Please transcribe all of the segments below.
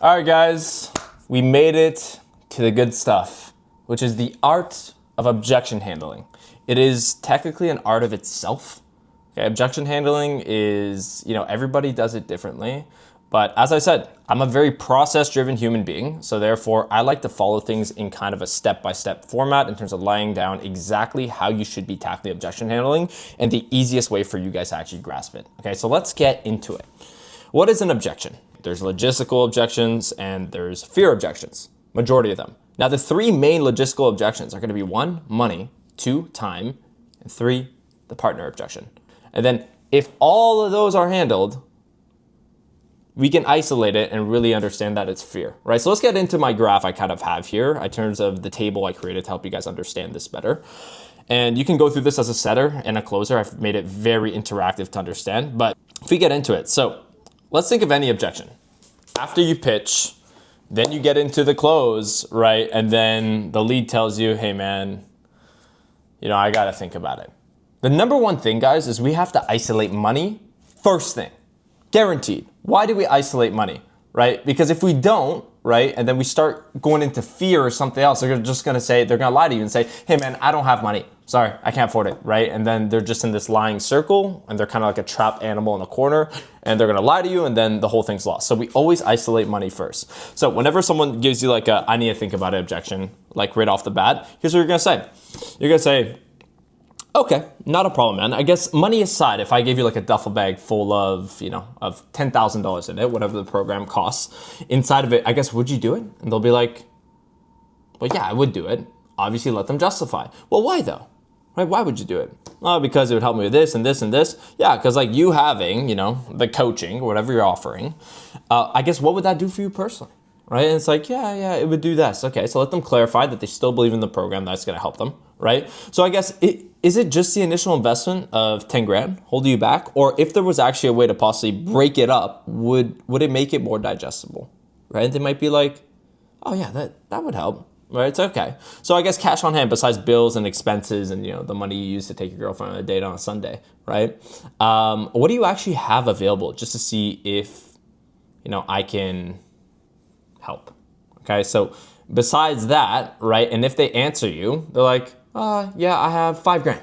All right, guys, we made it to the good stuff, which is the art of objection handling. It is technically an art of itself. Okay, objection handling is, everybody does it differently. But as I said, I'm a very process-driven human being. So therefore, I like to follow things in kind of a step-by-step format in terms of laying down exactly how you should be tackling objection handling and the easiest way for you guys to actually grasp it. Okay, so let's get into it. What is an objection? There's logistical objections and there's fear objections, majority of them. Now, the three main logistical objections are going to be 1, money, 2, time, and 3, the partner objection. And then if all of those are handled, we can isolate it and really understand that it's fear, right? So let's get into my graph I kind of have here in terms of the table I created to help you guys understand this better. And you can go through this as a setter and a closer. I've made it very interactive to understand, but if we get into it. So let's think of any objection. After you pitch, then you get into the close, right? And then the lead tells you, hey man, I gotta think about it. The number one thing, guys, is we have to isolate money first thing, guaranteed. Why do we isolate money, right? Because if we don't, right, and then we start going into fear or something else, they're just gonna lie to you and say, hey man, I don't have money. Sorry, I can't afford it, right? And then they're just in this lying circle and they're kind of like a trapped animal in a corner and they're gonna lie to you and then the whole thing's lost. So we always isolate money first. So whenever someone gives you like a, I need to think about it objection, like right off the bat, here's what you're gonna say. You're gonna say, okay, not a problem, man. I guess money aside, if I gave you like a duffel bag full of, of $10,000 in it, whatever the program costs, inside of it, I guess, would you do it? And they'll be like, well, yeah, I would do it. Obviously, let them justify. Well, why though? Right? Why would you do it? Oh, because it would help me with this and this and this. Yeah, because like you having, the coaching, whatever you're offering, I guess what would that do for you personally? Right? And it's like, yeah, it would do this. Okay, so let them clarify that they still believe in the program that's going to help them, right? So I guess, is it just the initial investment of 10 grand holding you back? Or if there was actually a way to possibly break it up, would it make it more digestible, right? They might be like, oh yeah, that would help. Right, it's okay. So I guess cash on hand, besides bills and expenses and the money you use to take your girlfriend on a date on a Sunday, right? What do you actually have available just to see if I can help? Okay, so besides that, right? And if they answer you, they're like, yeah, I have 5 grand.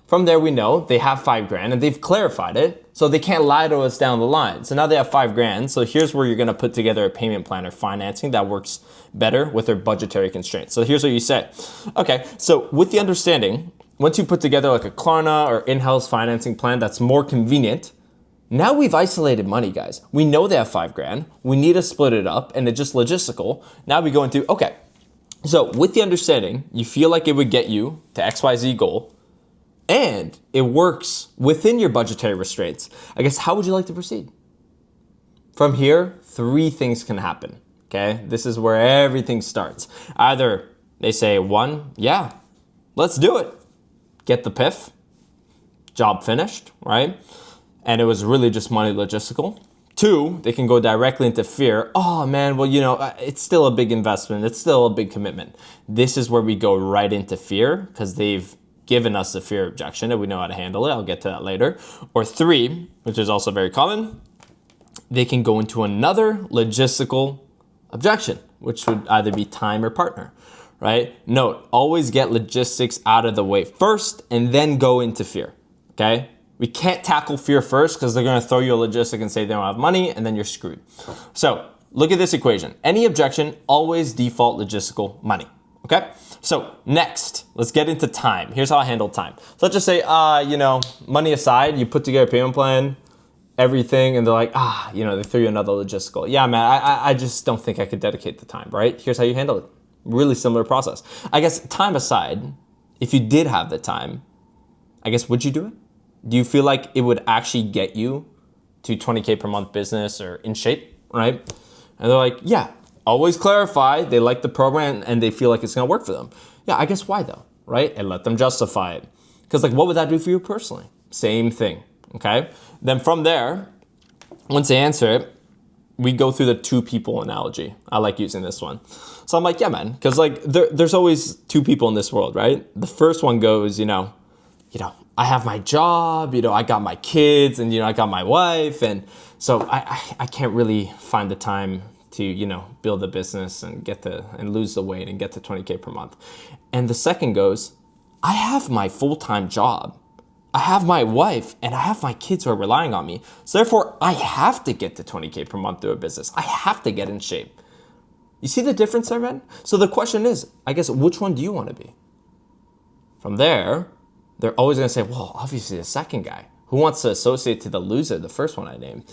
From there, we know they have 5 grand and they've clarified it, so they can't lie to us down the line. So now they have 5 grand. So here's where you're gonna put together a payment plan or financing that works better with their budgetary constraints. So here's what you say. Okay, so with the understanding, once you put together like a Klarna or in-house financing plan that's more convenient, now we've isolated money, guys. We know they have 5 grand. We need to split it up and it's just logistical. Now we go into, okay, so with the understanding, you feel like it would get you to XYZ goal, and it works within your budgetary restraints. I guess, how would you like to proceed? From here, 3 things can happen, okay? This is where everything starts. Either they say, 1, yeah, let's do it. Get the PIF, job finished, right? And it was really just money logistical. 2, they can go directly into fear. Oh man, well, it's still a big investment. It's still a big commitment. This is where we go right into fear because they've given us the fear objection and we know how to handle it. I'll get to that later. Or 3, which is also very common, they can go into another logistical objection, which would either be time or partner, right? Note, always get logistics out of the way first and then go into fear, okay? We can't tackle fear first because they're gonna throw you a logistic and say they don't have money and then you're screwed. So look at this equation. Any objection, always default logistical money, okay? So next, let's get into time. Here's how I handle time. So let's just say, money aside, you put together a payment plan, everything, and they're like, they threw you another logistical. Yeah, man, I just don't think I could dedicate the time, right? Here's how you handle it. Really similar process. I guess time aside, if you did have the time, I guess, would you do it? Do you feel like it would actually get you to 20K per month business or in shape, right? And they're like, yeah. Always clarify, they like the program and they feel like it's gonna work for them. Yeah, I guess why though, right? And let them justify it. Because what would that do for you personally? Same thing, okay? Then from there, once they answer it, we go through the 2 people analogy. I like using this one. So I'm like, yeah, man, because there's always 2 people in this world, right? The first one goes, I have my job, I got my kids and, I got my wife. And so I can't really find the time to, build a business and lose the weight and get to 20K per month. And the second goes, I have my full-time job. I have my wife and I have my kids who are relying on me. So therefore, I have to get to 20K per month through a business. I have to get in shape. You see the difference there, man? So the question is, I guess, which one do you want to be? From there, they're always going to say, well, obviously the second guy. Who wants to associate to the loser, the first one I named?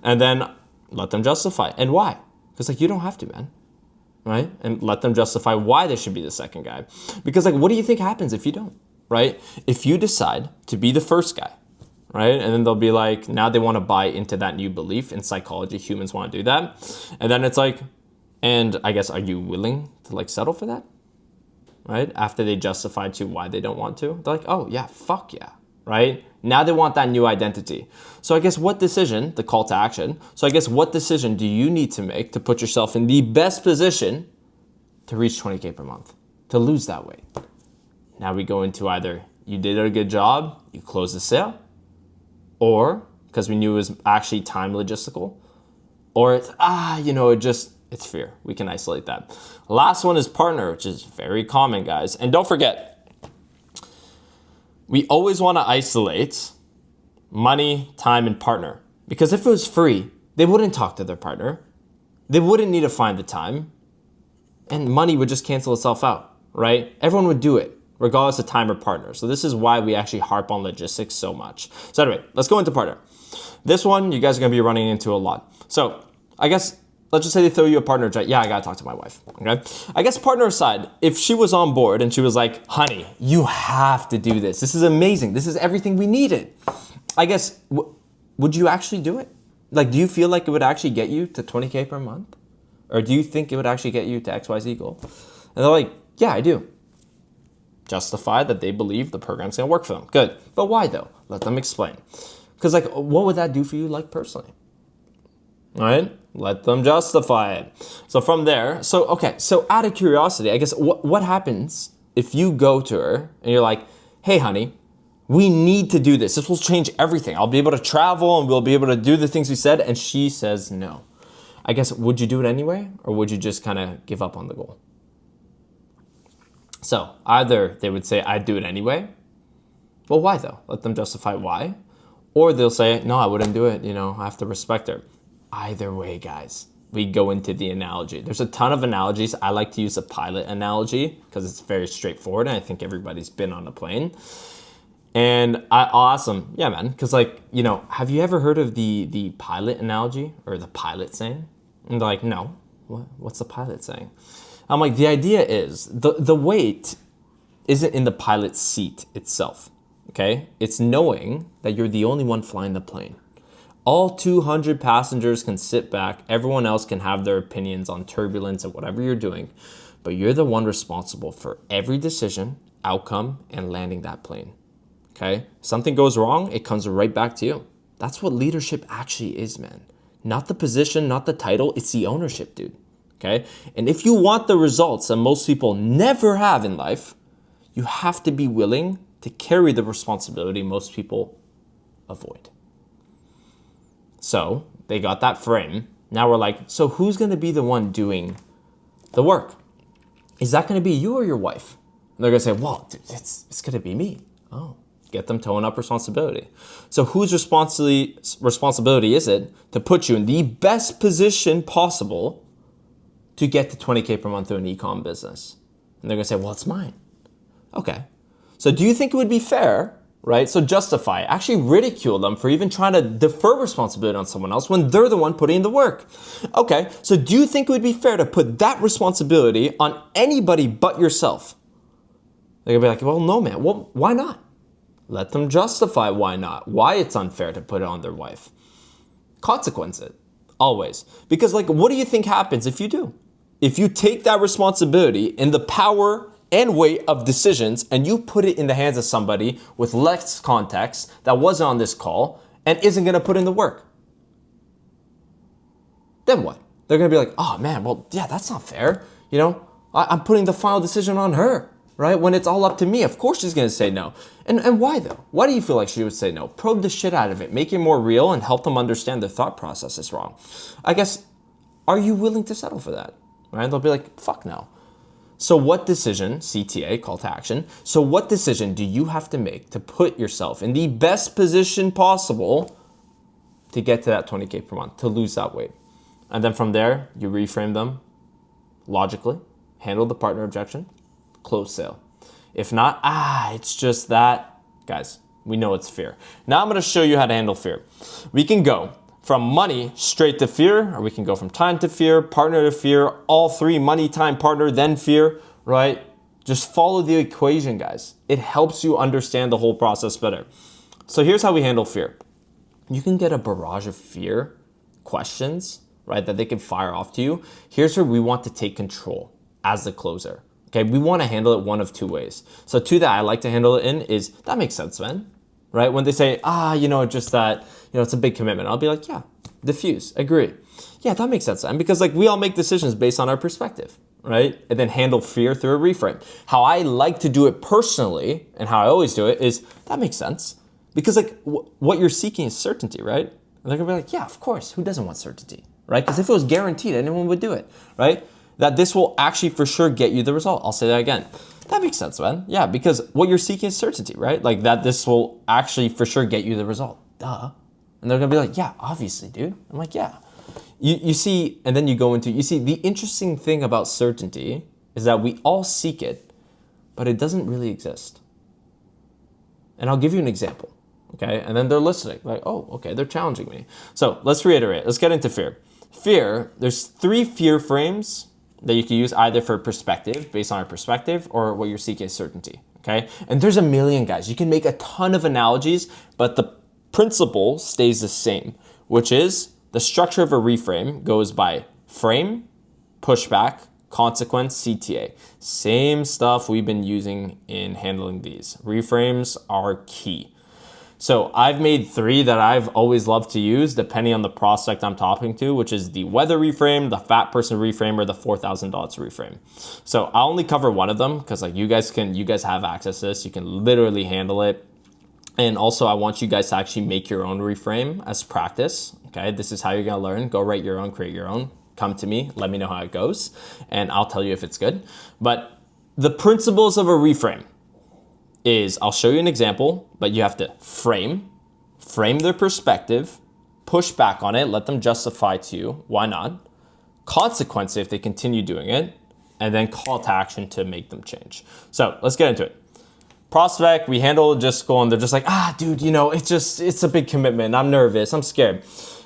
And then let them justify. And why? Because you don't have to, man. Right? And let them justify why they should be the second guy. Because what do you think happens if you don't? Right? If you decide to be the first guy, right? And then they'll be now they want to buy into that new belief. In psychology, humans want to do that. And then it's and I guess, are you willing to settle for that? Right? After they justify to why they don't want to, they're oh yeah, fuck yeah. Right? Now they want that new identity. So I guess what decision, the call to action, what decision do you need to make to put yourself in the best position to reach 20K per month, to lose that weight? Now we go into either you did a good job, you closed the sale, or because we knew it was actually time logistical, or it's, it's fear. We can isolate that. Last one is partner, which is very common, guys. And don't forget, we always want to isolate money, time, and partner. Because if it was free, they wouldn't talk to their partner. They wouldn't need to find the time. And money would just cancel itself out, right? Everyone would do it, regardless of time or partner. So this is why we actually harp on logistics so much. So anyway, let's go into partner. This one, you guys are going to be running into a lot. So I guess, let's just say they throw you a partner. Yeah, I got to talk to my wife, okay? I guess partner aside, if she was on board and she was honey, you have to do this. This is amazing. This is everything we needed. I guess, would you actually do it? Do you feel like it would actually get you to 20K per month? Or do you think it would actually get you to XYZ goal? And they're yeah, I do. Justify that they believe the program's going to work for them. Good. But why though? Let them explain. Because what would that do for you personally? All right? Let them justify it. So from there, so out of curiosity, I guess what happens if you go to her and you're hey honey, we need to do this. This will change everything. I'll be able to travel and we'll be able to do the things we said. And she says no. I guess, would you do it anyway? Or would you just kind of give up on the goal? So either they would say, I'd do it anyway. Well, why though? Let them justify why. Or they'll say, no, I wouldn't do it. I have to respect her. Either way, guys, we go into the analogy. There's a ton of analogies. I like to use a pilot analogy because it's very straightforward. And I think everybody's been on a plane. And I'll ask them, yeah, man, because have you ever heard of the pilot analogy or the pilot saying? And they're no. What's the pilot saying? I'm the idea is the weight isn't in the pilot's seat itself, okay? It's knowing that you're the only one flying the plane. All 200 passengers can sit back. Everyone else can have their opinions on turbulence and whatever you're doing, but you're the one responsible for every decision, outcome, and landing that plane, okay? If something goes wrong, it comes right back to you. That's what leadership actually is, man. Not the position, not the title, it's the ownership, dude. Okay? And if you want the results that most people never have in life, you have to be willing to carry the responsibility most people avoid. So they got that frame. Now we're so who's going to be the one doing the work? Is that going to be you or your wife? And they're going to say, well, dude, it's going to be me. Oh, get them towing up responsibility. So whose responsibility is it to put you in the best position possible to get to 20K per month through an e-com business? And they're going to say, well, it's mine. Okay. So do you think it would be fair, right? So justify, actually ridicule them for even trying to defer responsibility on someone else when they're the one putting in the work. Okay. So do you think it would be fair to put that responsibility on anybody but yourself? They're going to be well, no, man. Well, why not? Let them justify why not, why it's unfair to put it on their wife. Consequence it. Always. Because what do you think happens if you do? If you take that responsibility and the power and weight of decisions and you put it in the hands of somebody with less context that wasn't on this call and isn't going to put in the work, then what? They're going to be oh man, well, yeah, that's not fair. I'm putting the final decision on her, right? When it's all up to me, of course she's going to say no. And why though? Why do you feel like she would say no? Probe the shit out of it, make it more real and help them understand their thought process is wrong. I guess Are you willing to settle for that? Right? They'll be like, fuck no. So what decision, CTA, call to action, so what decision do you have to make to put yourself in the best position possible to get to that 20K per month, to lose that weight? And then from there, you reframe them logically, handle the partner objection, close sale. If not, it's just that, guys, we know it's fear. Now I'm gonna show you how to handle fear. We can go from money straight to fear, or we can go from time to fear, partner to fear, all three, money, time, partner, then fear, right? Just follow the equation, guys. It helps you understand the whole process better. So here's how we handle fear. You can get a barrage of fear questions, right, that they can fire off to you. Here's where we want to take control as the closer. Okay, we want to handle it one of two ways. So two that I like to handle it in is, that makes sense, man. Right? When they say, just that, it's a big commitment. I'll be like, yeah, diffuse, agree. Yeah, that makes sense, man. Because like we all make decisions based on our perspective, right? And then handle fear through a reframe. How I like to do it personally, and how I always do it is, that makes sense. Because like what you're seeking is certainty, right? And they're gonna be like, yeah, of course, who doesn't want certainty, right? Because if it was guaranteed, anyone would do it, right? That this will actually for sure get you the result. I'll say that again. That makes sense, man. Yeah, because what you're seeking is certainty, right? Like that this will actually for sure get you the result. Duh. And they're gonna be like, yeah, obviously, dude. I'm like, yeah. You see, and then you see, the interesting thing about certainty is that we all seek it, but it doesn't really exist. And I'll give you an example, okay? And then they're listening, like, oh, okay, they're challenging me. So let's reiterate, let's get into fear. Fear, there's 3 fear frames that you can use either for perspective, based on our perspective, or what you're seeking is certainty, okay? And there's a million, guys. You can make a ton of analogies, but the principle stays the same, which is the structure of a reframe goes by frame, pushback, consequence, CTA. Same stuff we've been using in handling these. Reframes are key. So I've made 3 that I've always loved to use depending on the prospect I'm talking to, which is the weather reframe, the fat person reframe, or the $4,000 reframe. So I'll only cover one of them because like you guys have access to this. You can literally handle it. And also I want you guys to actually make your own reframe as practice. Okay, this is how you're gonna learn. Go write your own, create your own. Come to me, let me know how it goes, and I'll tell you if it's good. But the principles of a reframe is, I'll show you an example, but you have to frame their perspective, push back on it, let them justify to you why not, consequence if they continue doing it, and then call to action to make them change. So let's get into it. Prospect, we handle logistical, and they're just like, dude, it's a big commitment. I'm nervous, I'm scared.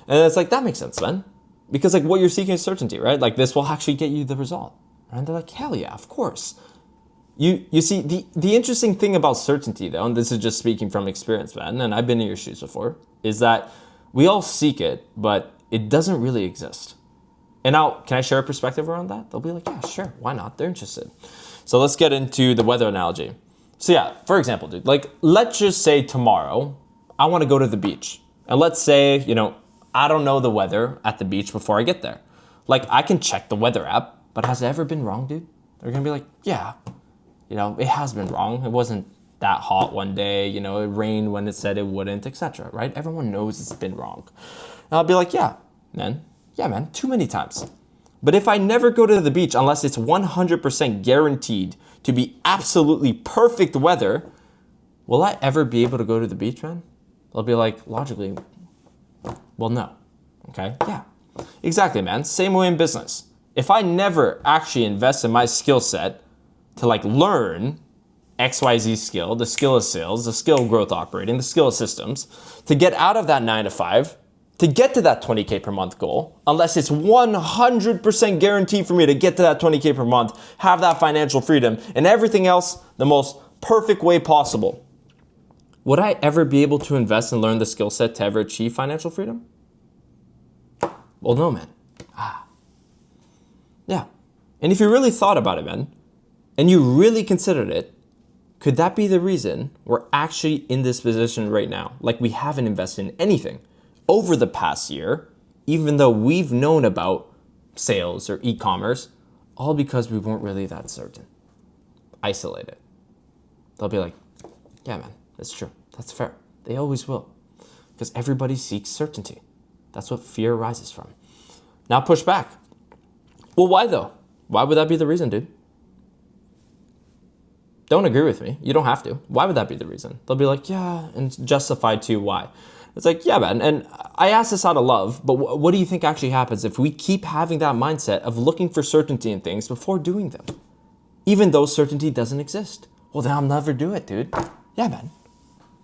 And it's like, that makes sense, man. Because like what you're seeking is certainty, right? Like this will actually get you the result. And they're like, hell yeah, of course. You see, the interesting thing about certainty though, and this is just speaking from experience, man, and I've been in your shoes before, is that we all seek it, but it doesn't really exist. And now, can I share a perspective around that? They'll be like, yeah, sure, why not? They're interested. So let's get into the weather analogy. So yeah, for example, dude, like let's just say tomorrow, I wanna go to the beach. And let's say, I don't know the weather at the beach before I get there. Like I can check the weather app, but has it ever been wrong, dude? They're gonna be like, yeah. It has been wrong. It wasn't that hot one day. It rained when it said it wouldn't, etc. Right? Everyone knows it's been wrong. And I'll be like, yeah, man, too many times. But if I never go to the beach unless it's 100% guaranteed to be absolutely perfect weather, will I ever be able to go to the beach, man? They'll be like, logically, well, no. Okay? Yeah. Exactly, man. Same way in business. If I never actually invest in my skill set to like learn XYZ skill, the skill of sales, the skill of growth operating, the skill of systems, to get out of that 9 to 5, to get to that 20K per month goal, unless it's 100% guaranteed for me to get to that 20K per month, have that financial freedom, and everything else the most perfect way possible. Would I ever be able to invest and learn the skill set to ever achieve financial freedom? Well, no, man. Yeah. And if you really thought about it, man, and you really considered it, could that be the reason we're actually in this position right now? Like we haven't invested in anything over the past year, even though we've known about sales or e-commerce, all because we weren't really that certain. Isolated. They'll be like, yeah, man, that's true. That's fair. They always will. Because everybody seeks certainty. That's what fear arises from. Now push back. Well, why though? Why would that be the reason, dude? Don't agree with me. You don't have to. Why would that be the reason? They'll be like, yeah, and justify to you why. It's like, yeah, man. And I ask this out of love, but what do you think actually happens if we keep having that mindset of looking for certainty in things before doing them? Even though certainty doesn't exist. Well, then I'll never do it, dude. Yeah, man.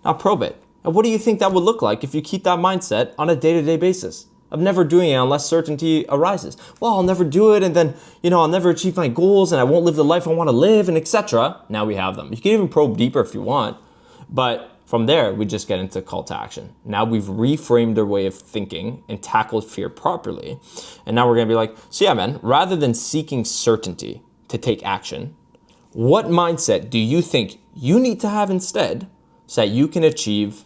I'll probe it. And what do you think that would look like if you keep that mindset on a day-to-day basis of never doing it unless certainty arises? Well, I'll never do it, and then, I'll never achieve my goals, and I won't live the life I want to live, and etc. Now we have them. You can even probe deeper if you want, but from there, we just get into call to action. Now we've reframed our way of thinking and tackled fear properly. And now we're going to be like, so yeah, man, rather than seeking certainty to take action, what mindset do you think you need to have instead so that you can achieve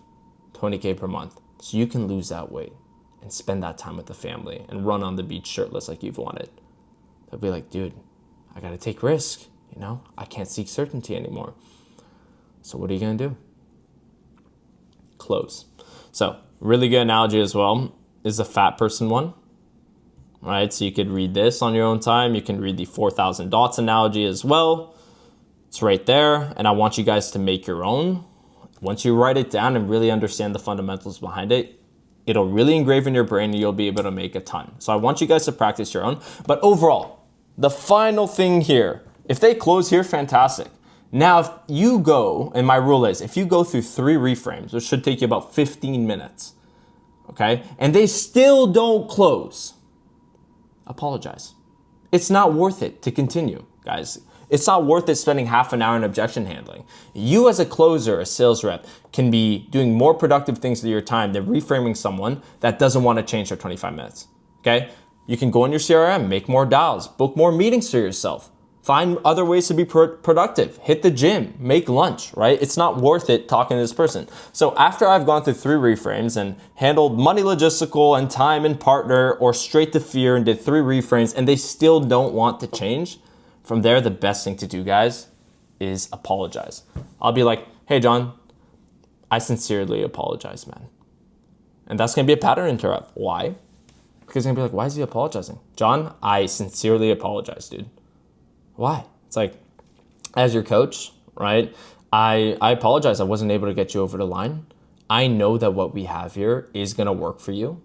20K per month, so you can lose that weight and spend that time with the family and run on the beach shirtless like you've wanted? They'll be like, dude, I got to take risk. I can't seek certainty anymore. So what are you going to do? Close. So really good analogy as well is the fat person one, right? So you could read this on your own time. You can read the 4,000 dots analogy as well. It's right there. And I want you guys to make your own. Once you write it down and really understand the fundamentals behind it, it'll really engrave in your brain and you'll be able to make a ton. So I want you guys to practice your own. But overall, the final thing here, if they close here, fantastic. Now, if you go, and my rule is, if you go through 3 reframes, which should take you about 15 minutes, okay, and they still don't close, apologize. It's not worth it to continue, guys. It's not worth it spending half an hour in objection handling. You as a closer, a sales rep, can be doing more productive things with your time than reframing someone that doesn't want to change their 25 minutes, okay? You can go in your CRM, make more dials, book more meetings for yourself. Find other ways to be productive. Hit the gym, make lunch, right? It's not worth it talking to this person. So after I've gone through 3 reframes and handled money, logistical, and time and partner, or straight to fear and did 3 reframes and they still don't want to change, from there, the best thing to do, guys, is apologize. I'll be like, hey, John, I sincerely apologize, man. And that's gonna be a pattern interrupt. Why? Because they're gonna be like, why is he apologizing? John, I sincerely apologize, dude. Why? It's like, as your coach, right? I apologize. I wasn't able to get you over the line. I know that what we have here is going to work for you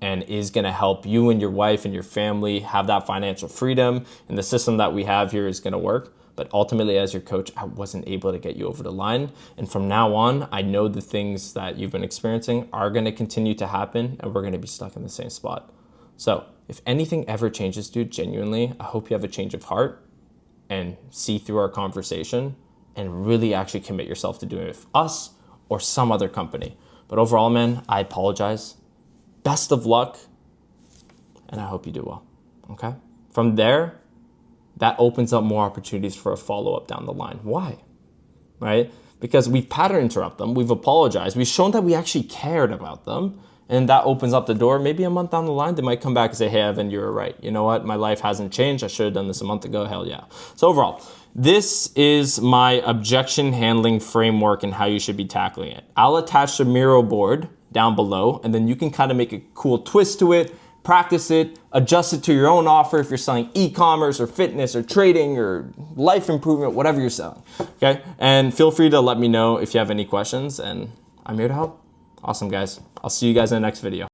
and is going to help you and your wife and your family have that financial freedom. And the system that we have here is going to work. But ultimately, as your coach, I wasn't able to get you over the line. And from now on, I know the things that you've been experiencing are going to continue to happen and we're going to be stuck in the same spot. So if anything ever changes, dude, genuinely, I hope you have a change of heart and see through our conversation and really actually commit yourself to doing it with us or some other company. But overall, man, I apologize. Best of luck. And I hope you do well. Okay? From there, that opens up more opportunities for a follow-up down the line. Why? Right? Because we've pattern interrupt them. We've apologized. We've shown that we actually cared about them. And that opens up the door. Maybe a month down the line, they might come back and say, hey, Evan, you were right. You know what? My life hasn't changed. I should have done this a month ago. Hell yeah. So overall, this is my objection handling framework and how you should be tackling it. I'll attach the Miro board down below, and then you can kind of make a cool twist to it, practice it, adjust it to your own offer if you're selling e-commerce or fitness or trading or life improvement, whatever you're selling, okay? And feel free to let me know if you have any questions, and I'm here to help. Awesome, guys. I'll see you guys in the next video.